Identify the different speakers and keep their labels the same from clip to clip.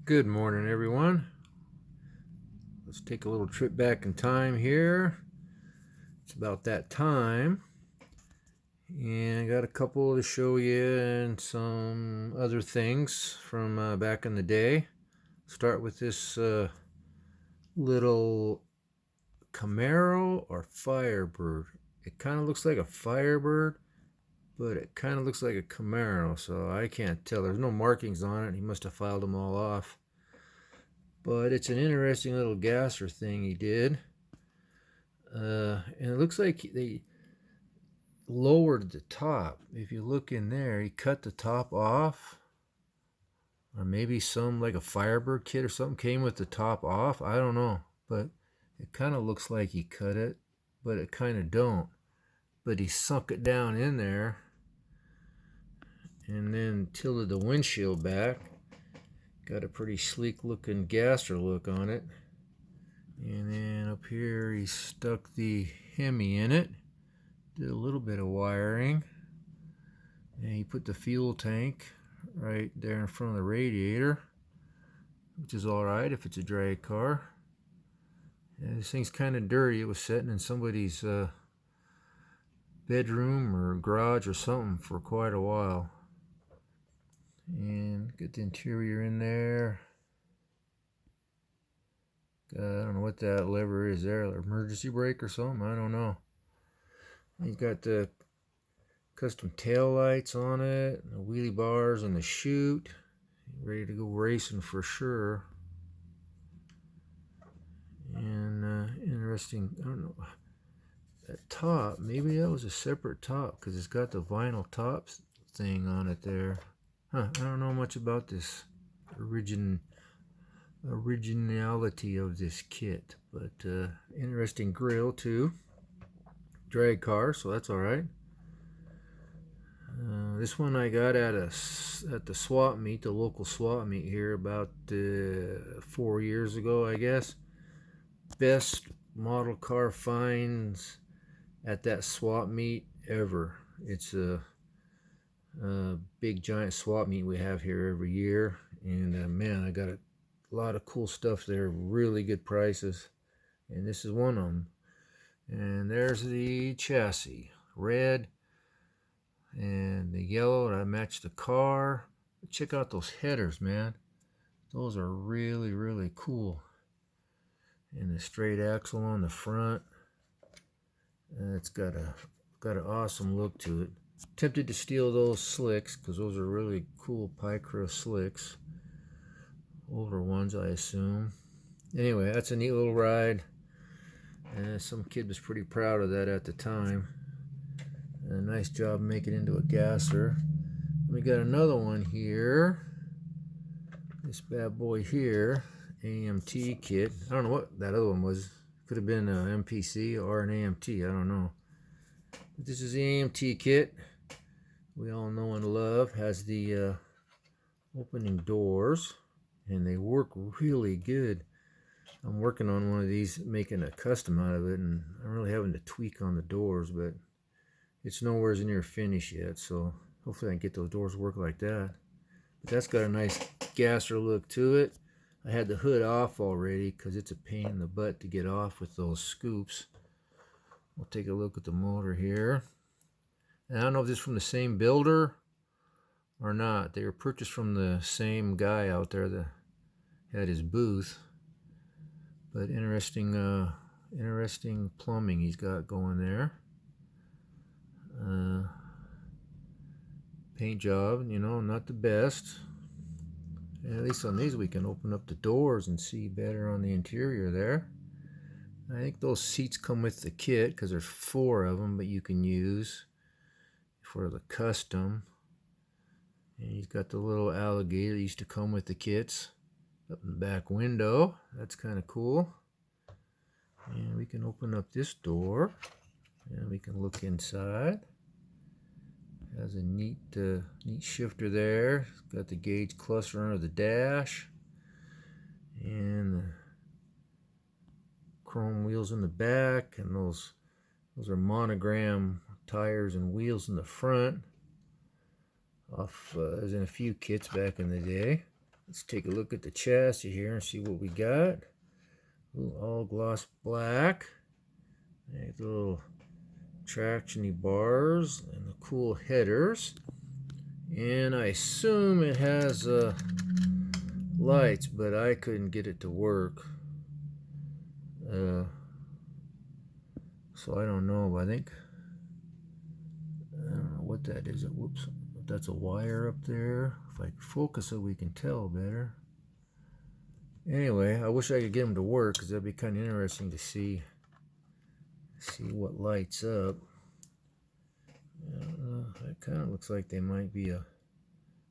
Speaker 1: Good morning, everyone. Let's take a little trip back in time here. It's about that time. And I got a couple to show you and some other things from back in the day. Start with this little Camaro or Firebird. It kind of looks like a Firebird, but it kind of looks like a Camaro, so I can't tell. There's no markings on it. He must have filed them all off. But it's an interesting little gasser thing he did. And it looks like they lowered the top. If you look in there, he cut the top off. Or maybe some, like a Firebird kit or something, came with the top off. I don't know. But it kind of looks like he cut it, but it kind of don't. But he sunk it down in there and then tilted the windshield back. Got a pretty sleek looking gasser look on it. And then up here he stuck the Hemi in it. Did a little bit of wiring. And he put the fuel tank right there in front of the radiator, which is alright if it's a drag car. And this thing's kind of dirty. It was sitting in somebody's bedroom or garage or something for quite a while. And get the interior in there. I don't know what that lever is there, emergency brake or something, I don't know. He's got the custom tail lights on it, the wheelie bars and the chute. Ready to go racing for sure. And interesting, I don't know, that top, maybe that was a separate top because it's got the vinyl tops thing on it there. I don't know much about this originality of this kit, but interesting grill too. Drag car, so that's all right. This one I got at the swap meet, the local swap meet here, about 4 years ago, I guess. Best model car finds at that swap meet ever. It's a big giant swap meet we have here every year, and man, I got a lot of cool stuff there, really good prices, and this is one of them. And there's the chassis, red, and the yellow that matched the car. Check out those headers, man. Those are really, really cool. And the straight axle on the front. It's got an awesome look to it. Tempted to steal those slicks because those are really cool Picro slicks. Older ones, I assume. Anyway, that's a neat little ride. And some kid was pretty proud of that at the time. And a nice job making it into a gasser. We got another one here. This bad boy here, AMT kit. I don't know what that other one was. Could have been an MPC or an AMT. I don't know. But this is the AMT kit. We all know and love. Has the opening doors, and they work really good. I'm working on one of these, making a custom out of it, and I'm really having to tweak on the doors, but it's nowhere near finished yet, so hopefully I can get those doors to work like that. But that's got a nice gasser look to it. I had the hood off already because it's a pain in the butt to get off with those scoops. We'll take a look at the motor here. And I don't know if this is from the same builder or not. They were purchased from the same guy out there that had his booth. But interesting plumbing he's got going there. Paint job, you know, not the best. And at least on these we can open up the doors and see better on the interior there. I think those seats come with the kit because there's 4 of them, but you can use for the custom. And he's got the little alligator that used to come with the kits up in the back window. That's kind of cool. And we can open up this door and we can look inside. Has a neat shifter there. It's got the gauge cluster under the dash, and the chrome wheels in the back, and those are monogram tires and wheels in the front. As in a few kits back in the day. Let's take a look at the chassis here and see what we got. Ooh, all gloss black. Nice little tractiony bars and the cool headers. And I assume it has lights, but I couldn't get it to work. So I don't know. I don't know what that is. Whoops. That's a wire up there. If I focus it, we can tell better. Anyway, I wish I could get them to work, because that'd be kind of interesting to see what lights up. It kind of looks like they might be a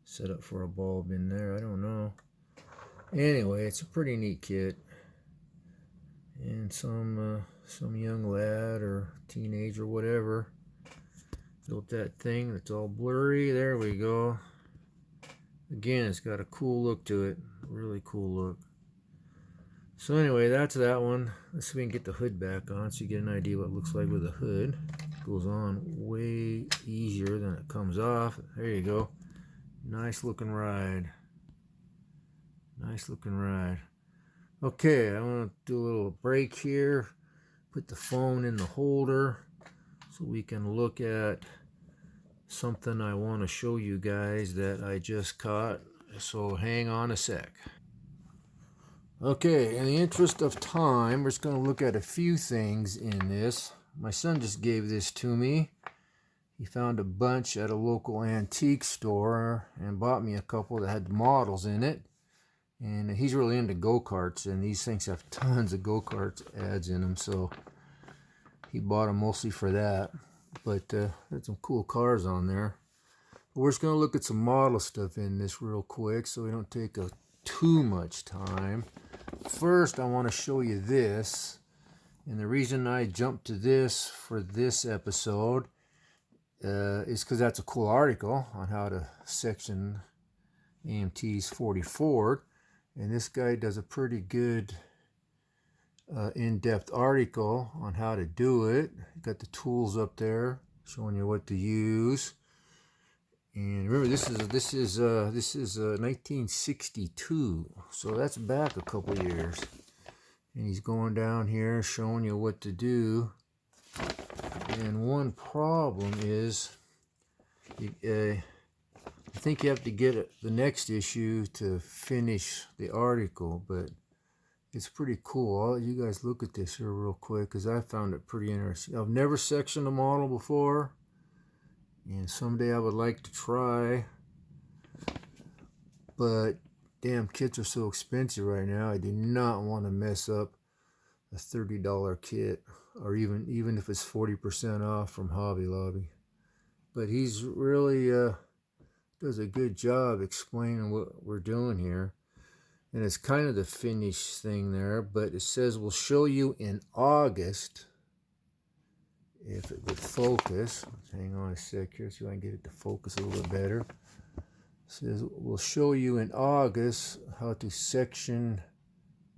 Speaker 1: setup for a bulb in there. I don't know. Anyway, it's a pretty neat kit. And some young lad or teenager or whatever built that thing that's all blurry. There we go. Again, it's got a cool look to it. Really cool look. So anyway, that's that one. Let's see if we can get the hood back on so you get an idea what it looks like with the hood. It goes on way easier than it comes off. There you go. Nice looking ride. Nice looking ride. Okay, I want to do a little break here. Put the phone in the holder so we can look at something I want to show you guys that I just caught. So hang on a sec. Okay, in the interest of time, we're just going to look at a few things in this. My son just gave this to me. He found a bunch at a local antique store and bought me a couple that had models in it. And he's really into go-karts, and these things have tons of go-karts ads in them, so he bought them mostly for that. But there's some cool cars on there. But we're just going to look at some model stuff in this real quick so we don't take too much time. First, I want to show you this. And the reason I jumped to this for this episode is because that's a cool article on how to section AMT's 40 Ford. And this guy does a pretty good in-depth article on how to do it. Got the tools up there showing you what to use. And remember, this is 1962, so that's back a couple years. And he's going down here showing you what to do. And one problem is, I think you have to get the next issue to finish the article, but it's pretty cool. I'll let you guys look at this here real quick, because I found it pretty interesting. I've never sectioned a model before, and someday I would like to try, but damn, kits are so expensive right now. I do not want to mess up a $30 kit, or even if it's 40% off from Hobby Lobby. But he's really does a good job explaining what we're doing here. And it's kind of the finished thing there, but it says we'll show you in August, if it would focus. Let's hang on a sec here so I can get it to focus a little bit better. It says we'll show you in August how to section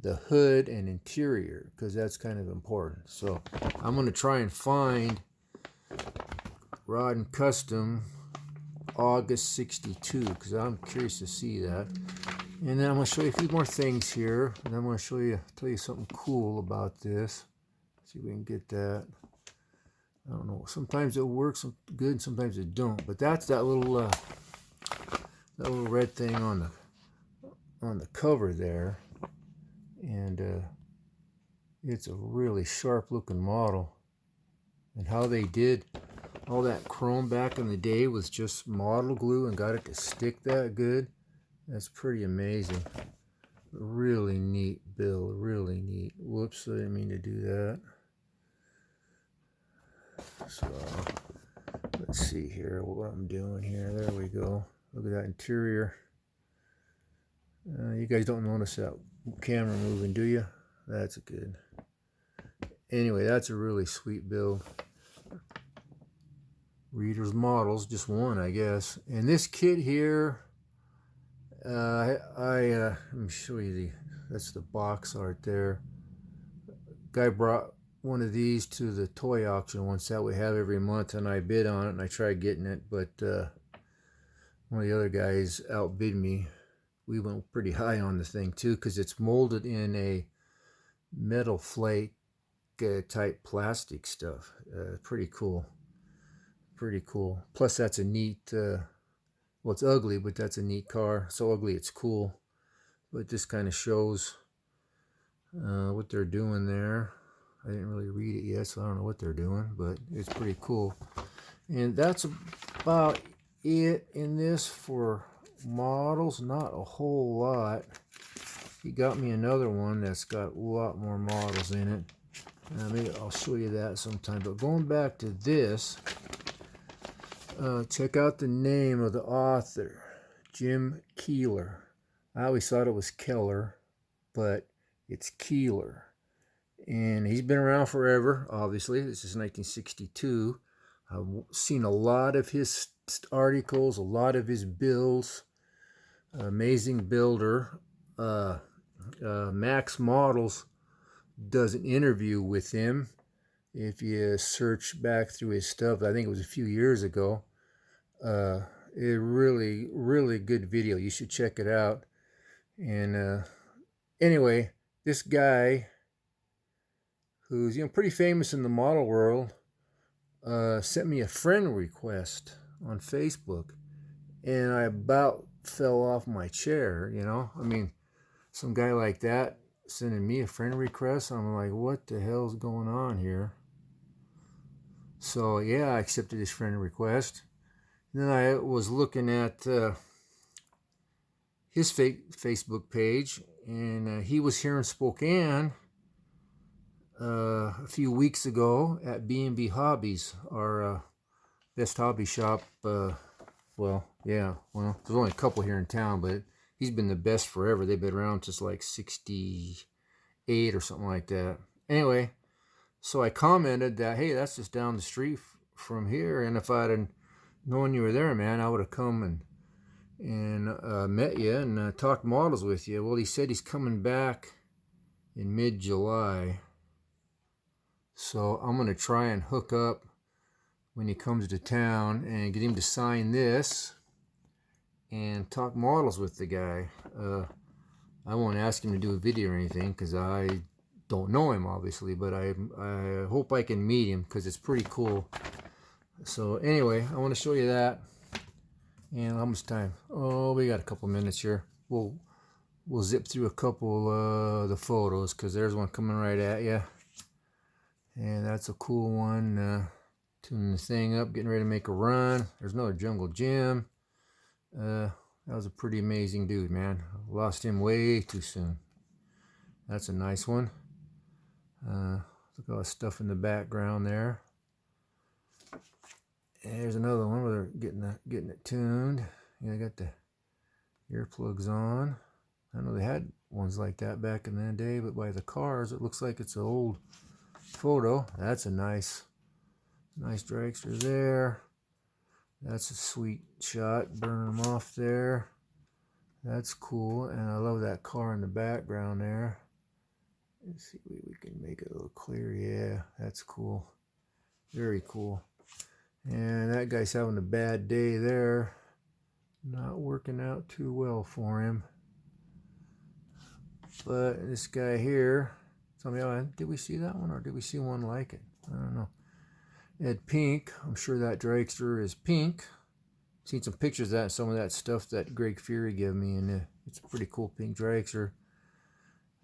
Speaker 1: the hood and interior, because that's kind of important. So I'm going to try and find Rod and Custom August 62, because I'm curious to see that. And then I'm going to show you a few more things here, and I'm going to tell you something cool about this. See if we can get that. I don't know. Sometimes it works good, sometimes it don't. But that's that little red thing on the cover there, and it's a really sharp looking model. And how they did all that chrome back in the day with just model glue and got it to stick that good. That's pretty amazing. Really neat build, really neat. Whoops, I didn't mean to do that. So, let's see here what I'm doing here. There we go. Look at that interior. You guys don't notice that camera moving, do you? That's good. Anyway, that's a really sweet build. Reader's models, just one, I guess. And this kit here, let me show you that's the box art there. Guy brought one of these to the toy auction once that we have every month, and I bid on it and I tried getting it, but one of the other guys outbid me we went pretty high on the thing too, because it's molded in a metal flake type plastic stuff. Pretty cool. Pretty cool. Plus, that's a neat, well, it's ugly, but that's a neat car. So ugly it's cool. But this kind of shows what they're doing there. I didn't really read it yet, so I don't know what they're doing, but it's pretty cool. And that's about it in this for models. Not a whole lot. He got me another one that's got a lot more models in it. Maybe I'll show you that sometime. But going back to this, check out the name of the author, Jim Keeler. I always thought it was Keller, but it's Keeler. And he's been around forever, obviously. This is 1962. I've seen a lot of his articles, a lot of his builds. Amazing builder. Max Models does an interview with him. If you search back through his stuff, I think it was a few years ago. A really, really good video. You should check it out. And anyway, this guy, who's pretty famous in the model world, sent me a friend request on Facebook, and I about fell off my chair. I mean, some guy like that sending me a friend request. I'm like, what the hell's going on here? So yeah, I accepted his friend request. And then I was looking at his Facebook page, and he was here in Spokane a few weeks ago at B&B Hobbies, our best hobby shop. Well, there's only a couple here in town, but he's been the best forever. They've been around since like 68 or something like that. Anyway, so I commented that, hey, that's just down the street from here, and if I'd have known you were there, man, I would have come and met you and talked models with you. Well, he said he's coming back in mid-July. So I'm going to try and hook up when he comes to town and get him to sign this and talk models with the guy. I won't ask him to do a video or anything because I don't know him, obviously, but I hope I can meet him because it's pretty cool. So anyway, I want to show you that. And how much time? Oh, we got a couple minutes here. We'll zip through a couple of the photos because there's one coming right at you. And that's a cool one. Tuning the thing up, getting ready to make a run. There's another Jungle Jim. That was a pretty amazing dude, man. Lost him way too soon. That's a nice one. Look at all the stuff in the background there. And there's another one where they're getting it tuned. I got the earplugs on. I know they had ones like that back in the day, but by the cars, it looks like it's an old photo. That's a nice dragster there. That's a sweet shot, burning them off there. That's cool, and I love that car in the background there. Let's see if we can make it a little clear. Yeah, that's cool. Very cool. And that guy's having a bad day there. Not working out too well for him. But this guy here, tell me, did we see that one or did we see one like it? I don't know. Ed Pink, I'm sure that dragster is pink. Seen some pictures of that, some of that stuff that Greg Fury gave me, and it's a pretty cool pink dragster.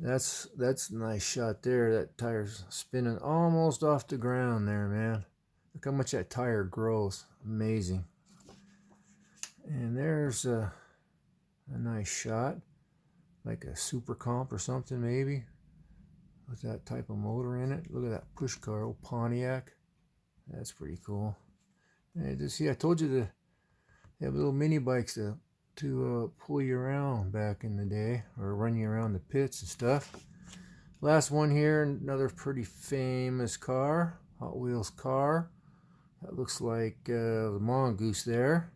Speaker 1: That's a nice shot there. That tire's spinning almost off the ground there, man. Look how much that tire grows. Amazing. And there's a nice shot, like a Super Comp or something maybe, with that type of motor in it. Look at that push car, old Pontiac. That's pretty cool. And see, I told you to have little mini bikes to pull you around back in the day, or run you around the pits and stuff. Last one here, another pretty famous car, Hot Wheels car. That looks like the mongoose there.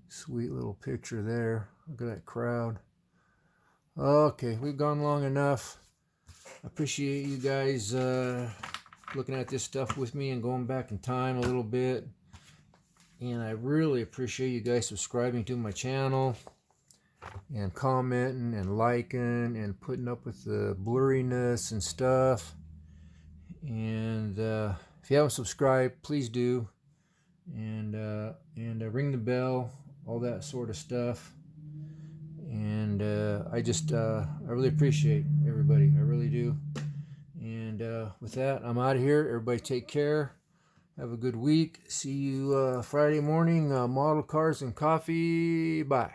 Speaker 1: Sweet little picture there. Look at that crowd. Okay, we've gone long enough. I appreciate you guys looking at this stuff with me and going back in time a little bit. And I really appreciate you guys subscribing to my channel. and commenting and liking and putting up with the blurriness and stuff. And if you haven't subscribed, please do. And ring the bell, all that sort of stuff. And I really appreciate everybody. I really do. And with that, I'm out of here. Everybody take care. Have a good week. See you Friday morning. Model Cars and Coffee. Bye.